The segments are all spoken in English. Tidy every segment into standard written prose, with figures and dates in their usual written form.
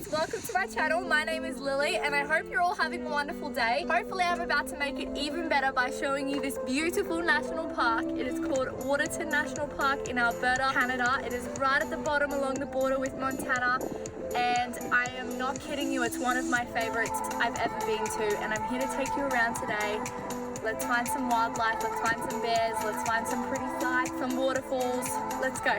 guys, welcome to my channel. My name is Lily and I hope you're all having a wonderful day. Hopefully I'm about to make it even better by showing you this beautiful national park. It is called Waterton National Park in Alberta, Canada. It is right at the bottom along the border with Montana, and I am not kidding you, it's one of my favorites I've ever been to, and I'm here to take you around today. Let's find some wildlife, let's find some bears, let's find some pretty sights, some waterfalls. Let's go.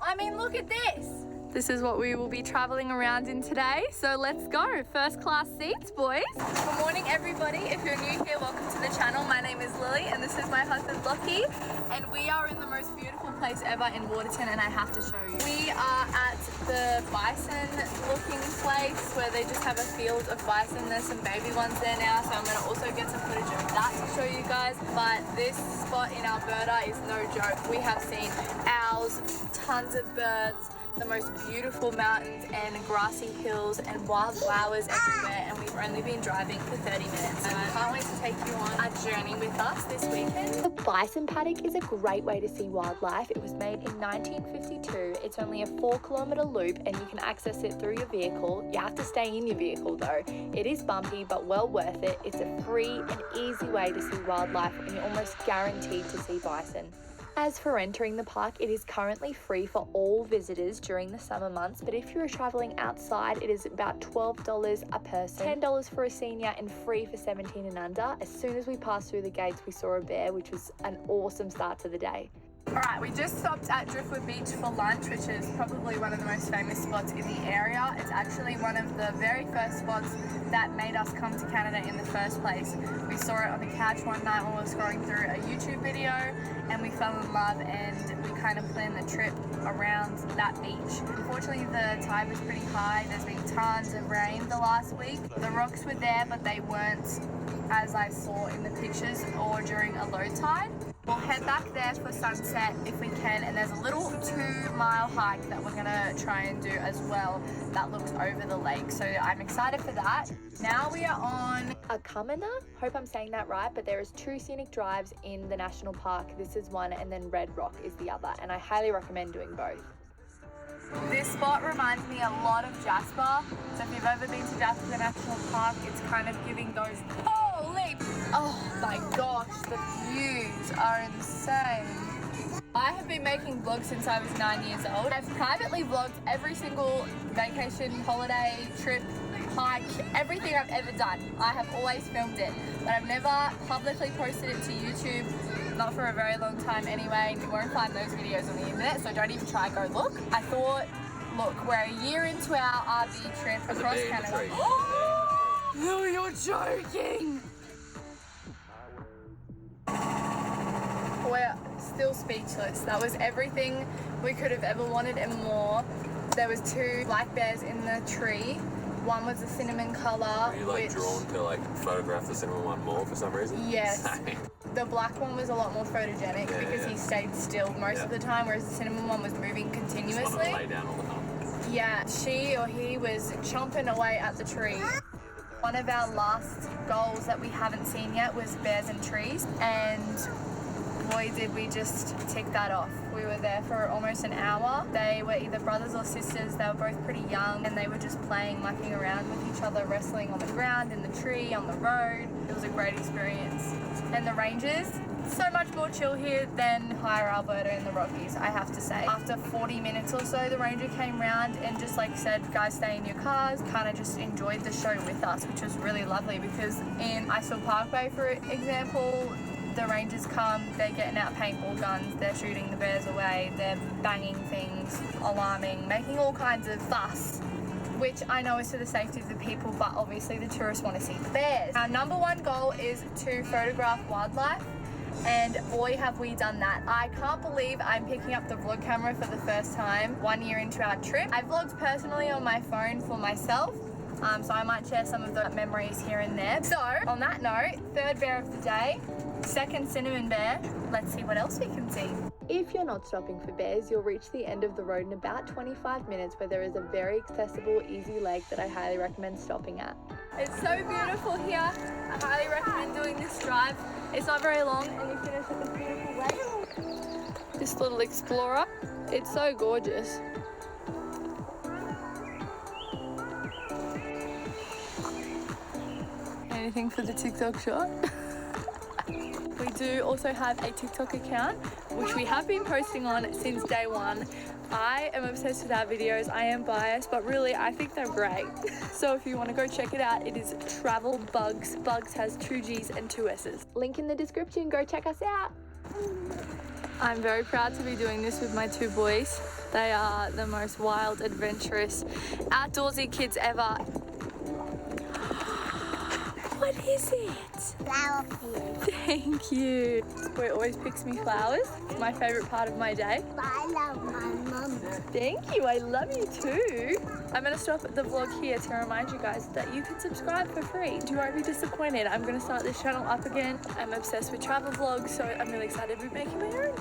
I mean, look at this. This is what we will be traveling around in today, so let's go. First class seats, boys. Good morning, everybody. If you're new here, welcome to the channel. My name is Lily and this is my husband, Lockie, and we are in the most beautiful place ever in Waterton, and I have to show you. We are at the bison looking place where they just have a field of bison. There's some baby ones there now, so I'm going to also get some footage of that to show you guys. But this spot in Alberta is no joke. We have seen owls, tons of birds, the most beautiful mountains and grassy hills and wildflowers everywhere, and we've only been driving for 30 minutes. And I can't wait to take you on a journey with us this weekend. The bison paddock is a great way to see wildlife. It was made in 1952. It's only a 4-kilometre loop and you can access it through your vehicle. You have to stay in your vehicle though. It is bumpy but well worth it. It's a free and easy way to see wildlife and you're almost guaranteed to see bison. As for entering the park, it is currently free for all visitors during the summer months, but if you're traveling outside, it is about $12 a person, $10 for a senior, and free for 17 and under. As soon as we passed through the gates, we saw a bear, which was an awesome start to the day. Alright, we just stopped at Driftwood Beach for lunch, which is probably one of the most famous spots in the area. It's actually one of the very first spots that made us come to Canada in the first place. We saw it on the couch one night when we were scrolling through a YouTube video, and we fell in love and we kind of planned the trip around that beach. Unfortunately, the tide was pretty high. There's been tons of rain the last week. The rocks were there, but they weren't as I saw in the pictures or during a low tide. We'll head back there for sunset if we can, and there's a little 2-mile hike that we're gonna try and do as well that looks over the lake, so I'm excited for that. Now we are on Akamana, hope I'm saying that right, but there is 2 scenic drives in the national park. This is one and then Red Rock is the other, and I highly recommend doing both. This spot reminds me a lot of Jasper, so if you've ever been to Jasper National Park, it's kind of giving those oh my gosh, the views are insane. I have been making vlogs since I was 9 years old. I've privately vlogged every single vacation, holiday, trip, hike, everything I've ever done. I have always filmed it, but I've never publicly posted it to YouTube, not for a very long time anyway, and you won't find those videos on the internet, so don't even try, go look. I thought, look, we're a year into our RV trip across Canada. Oh, no, you're joking! We're still speechless. That was everything we could have ever wanted and more. There was 2 black bears in the tree. One was a cinnamon colour. Were you drawn to photograph the cinnamon one more for some reason? Yes. The black one was a lot more photogenic because he stayed still most of the time, whereas the cinnamon one was moving continuously. Just wanted to lay down all the time. Yeah, she or he was chomping away at the tree. One of our last goals that we haven't seen yet was bears and trees, and boy did we just tick that off. We were there for almost an hour. They were either brothers or sisters. They were both pretty young and they were just playing, mucking around with each other, wrestling on the ground, in the tree, on the road. It was a great experience. And the ranges, so much more chill here than higher Alberta in the Rockies, I have to say. After 40 minutes or so, the ranger came round and just said, guys, stay in your cars, kind of just enjoyed the show with us, which was really lovely because in Iceville Parkway, for example, the rangers come, they're getting out paintball guns, they're shooting the bears away, they're banging things, alarming, making all kinds of fuss, which I know is for the safety of the people, but obviously the tourists want to see the bears. Our number 1 goal is to photograph wildlife, and boy have we done that. I can't believe I'm picking up the vlog camera for the first time 1 year into our trip. I vlogged personally on my phone for myself, so I might share some of the memories here and there. So on that note, 3rd bear of the day, 2nd cinnamon bear. Let's see what else we can see. If you're not stopping for bears, you'll reach the end of the road in about 25 minutes where there is a very accessible, easy lake that I highly recommend stopping at. It's so beautiful here. I highly recommend doing this drive. It's not very long and you finish at this beautiful lake. This little explorer, it's so gorgeous. anything for the TikTok shot. We do also have a TikTok account, which we have been posting on since day one. I am obsessed with our videos. I am biased, but really I think they're great. So if you want to go check it out, it is Travel Bugs. Bugs has 2 G's and 2 S's. Link in the description, go check us out. I'm very proud to be doing this with my 2 boys. They are the most wild, adventurous, outdoorsy kids ever. What is it? Flower field. Thank you. This boy always picks me flowers. It's my favourite part of my day. I love my mum. Thank you, I love you too. I'm going to stop the vlog here to remind you guys that you can subscribe for free. You won't be disappointed. I'm going to start this channel up again. I'm obsessed with travel vlogs, so I'm really excited to be making my own.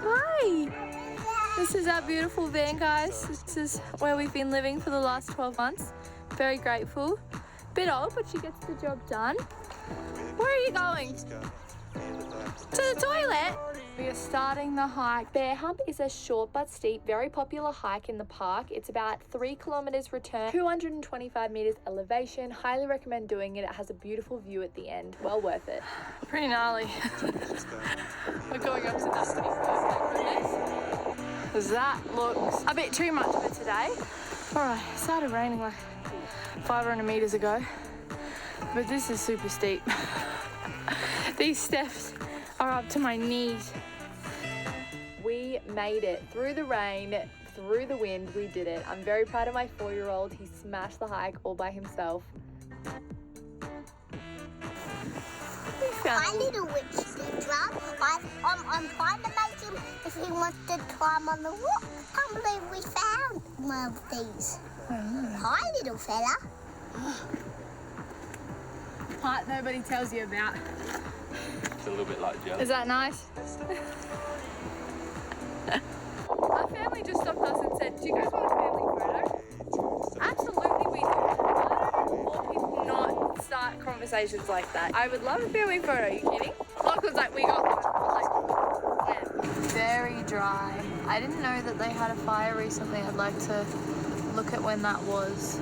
Hi! This is our beautiful van, guys. This is where we've been living for the last 12 months. Very grateful. Bit old, but she gets the job done. Where are you going? To the toilet? We are starting the hike. Bear Hump is a short but steep, very popular hike in the park. It's about 3 kilometers return, 225 meters elevation. Highly recommend doing it. It has a beautiful view at the end. Well worth it. Pretty gnarly. We're going up to the steep because that looks a bit too much for today. All right, it started raining like 500 meters ago, but this is super steep. These steps are up to my knees. We made it through the rain, through the wind. We did it. I'm very proud of my 4-year-old. He smashed the hike all by himself. My little witch drum. I'm trying to make him if he wants to climb on the wall. I can't believe we found one of these. Hi, little fella. Part nobody tells you about. It's a little bit like jelly. Is that nice? Our family just stopped us and said, do you guys want a family photo? Absolutely we do. I don't want people not start conversations like that. I would love a family photo, are you kidding? Not because like we got one, but like when? Very dry. I didn't know that they had a fire recently. I'd like to look at when that was.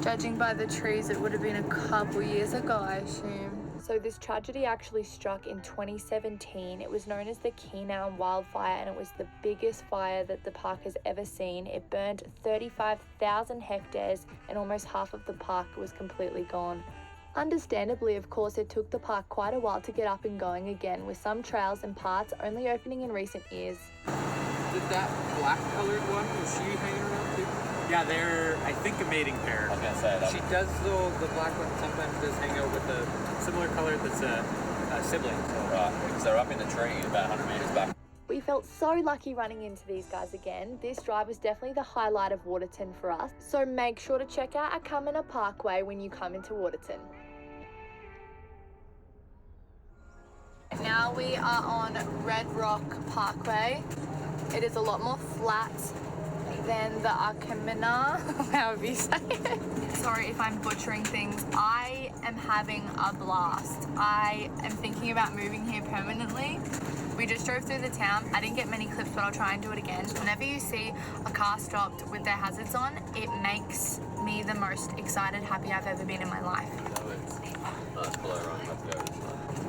Judging by the trees, it would have been a couple years ago, I assume. So this tragedy actually struck in 2017. It was known as the Keenan wildfire, and it was the biggest fire that the park has ever seen. It burned 35,000 hectares and almost half of the park was completely gone. Understandably, of course, it took the park quite a while to get up and going again, with some trails and parts only opening in recent years. Did that black colored one, was she hanging around too? Yeah, they're, I think, a mating pair. I was going to say that. She does, though, the black one sometimes does hang out with a similar color that's a sibling. So. Right, because they're up in the tree about 100 meters back. We felt so lucky running into these guys again. This drive was definitely the highlight of Waterton for us. So make sure to check out Akamina Parkway when you come into Waterton. Now we are on Red Rock Parkway. It is a lot more flat than the Akamina, however you say it. Sorry if I'm butchering things. I am having a blast. I am thinking about moving here permanently. We just drove through the town. I didn't get many clips, but I'll try and do it again. Whenever you see a car stopped with their hazards on, it makes me the most excited, happy I've ever been in my life. Nice blow right, let's go.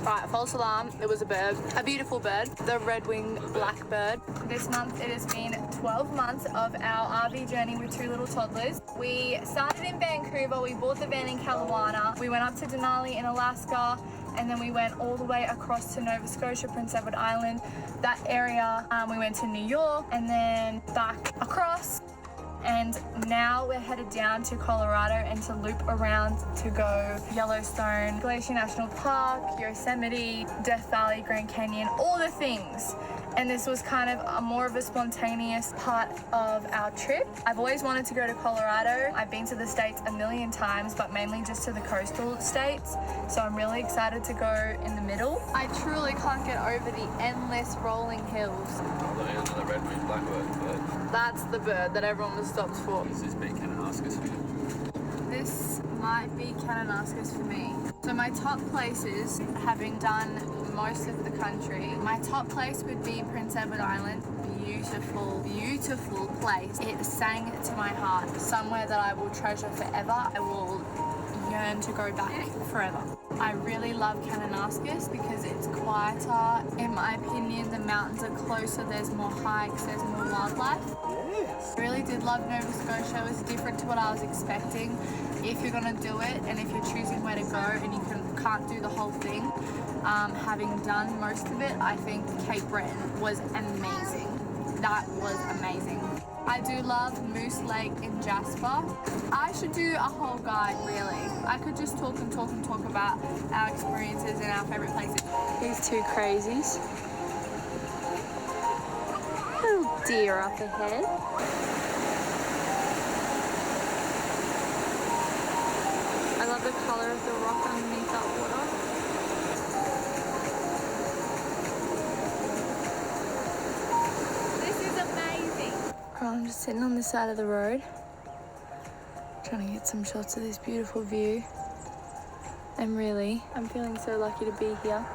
Right, false alarm, there was a bird, a beautiful bird, the red-winged blackbird. This month it has been 12 months of our RV journey with 2 little toddlers. We started in Vancouver, we bought the van in Kelowna, we went up to Denali in Alaska, and then we went all the way across to Nova Scotia, Prince Edward Island, that area. We went to New York and then back across. And now we're headed down to Colorado and to loop around to go Yellowstone, Glacier National Park, Yosemite, Death Valley, Grand Canyon, all the things. And this was kind of more of a spontaneous part of our trip. I've always wanted to go to Colorado. I've been to the States a million times, but mainly just to the coastal states. So I'm really excited to go in the middle. I truly can't get over the endless rolling hills. The red-winged blackbird bird. That's the bird that everyone was stopped for. This is big Kananaskis for you. This might be Kananaskis for me. So my top places, having done most of the country, my top place would be Prince Edward Island. beautiful, beautiful place. It sang to my heart. Somewhere that I will treasure forever. I will yearn to go back forever. I really love Kananaskis because it's quieter. In my opinion, the mountains are closer, there's more hikes, there's more wildlife. Yes. I really did love Nova Scotia. It was different to what I was expecting. If you're gonna do it and if you're choosing where to go and you can't do the whole thing, having done most of it, I think Cape Breton was amazing. That was amazing. I do love Moose Lake in Jasper. I should do a whole guide, really. I could just talk and talk and talk about our experiences and our favourite places. These two crazies. Little deer up ahead. I love the colour of the rock underneath that water. This is amazing. I'm just sitting on the side of the road, trying to get some shots of this beautiful view. And really, I'm feeling so lucky to be here.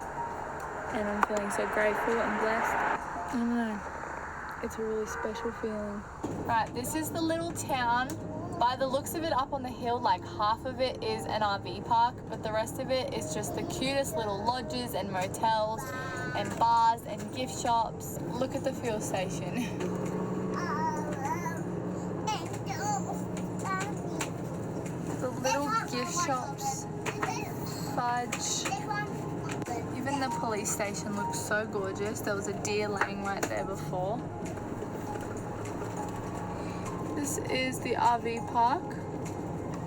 And I'm feeling so grateful and blessed. I don't know, it's a really special feeling. Right, this is the little town. By the looks of it up on the hill, like half of it is an RV park, but the rest of it is just the cutest little lodges and motels and bars and gift shops. Look at the fuel station. The little gift shops, fudge. Even the police station looks so gorgeous. There was a deer laying right there before. This is the RV park.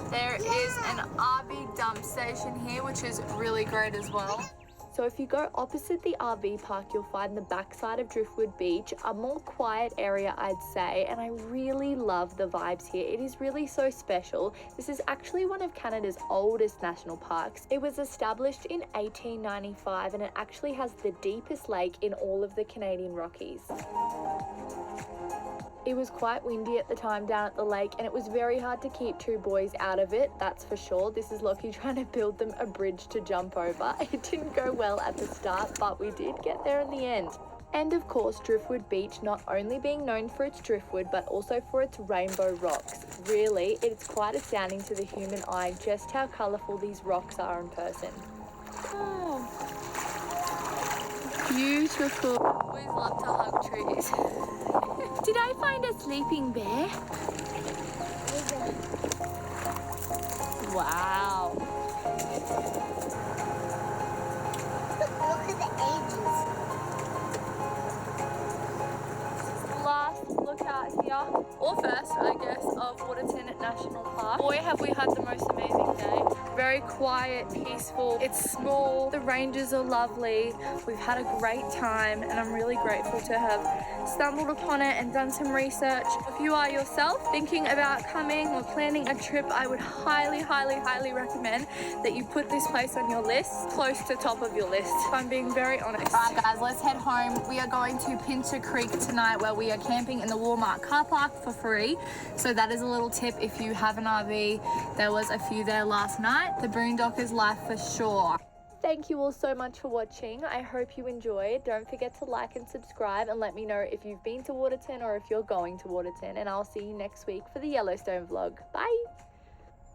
There is an RV dump station here, which is really great as well. So if you go opposite the RV park, you'll find the backside of Driftwood Beach, a more quiet area, I'd say, and I really love the vibes here. It is really so special. This is actually one of Canada's oldest national parks. It was established in 1895 and it actually has the deepest lake in all of the Canadian Rockies. It was quite windy at the time down at the lake and it was very hard to keep two boys out of it, that's for sure. This is Lockie trying to build them a bridge to jump over. It didn't go well at the start, but we did get there in the end. And of course, Driftwood Beach not only being known for its driftwood, but also for its rainbow rocks. Really, it's quite astounding to the human eye just how colourful these rocks are in person. Oh, beautiful. Always love to hug trees. Did I find a sleeping bear? Wow. Look at the ages. Last look out here, or first, I guess, of Waterton National Park. Boy, have we had the most amazing day. Very quiet, peaceful. It's small. The ranges are lovely. We've had a great time, and I'm really grateful to have stumbled upon it and done some research. If you are yourself thinking about coming or planning a trip, I would highly, highly, highly recommend that you put this place on your list, close to top of your list, if I'm being very honest. All right, guys, let's head home. We are going to Pincher Creek tonight, where we are camping in the Walmart car park for free. So that is a little tip if you have an RV. There was a few there last night. The Boondockers life for sure. Thank you all so much for watching. I hope you enjoyed. Don't forget to like and subscribe and let me know if you've been to Waterton or if you're going to Waterton. And I'll see you next week for the Yellowstone vlog. Bye.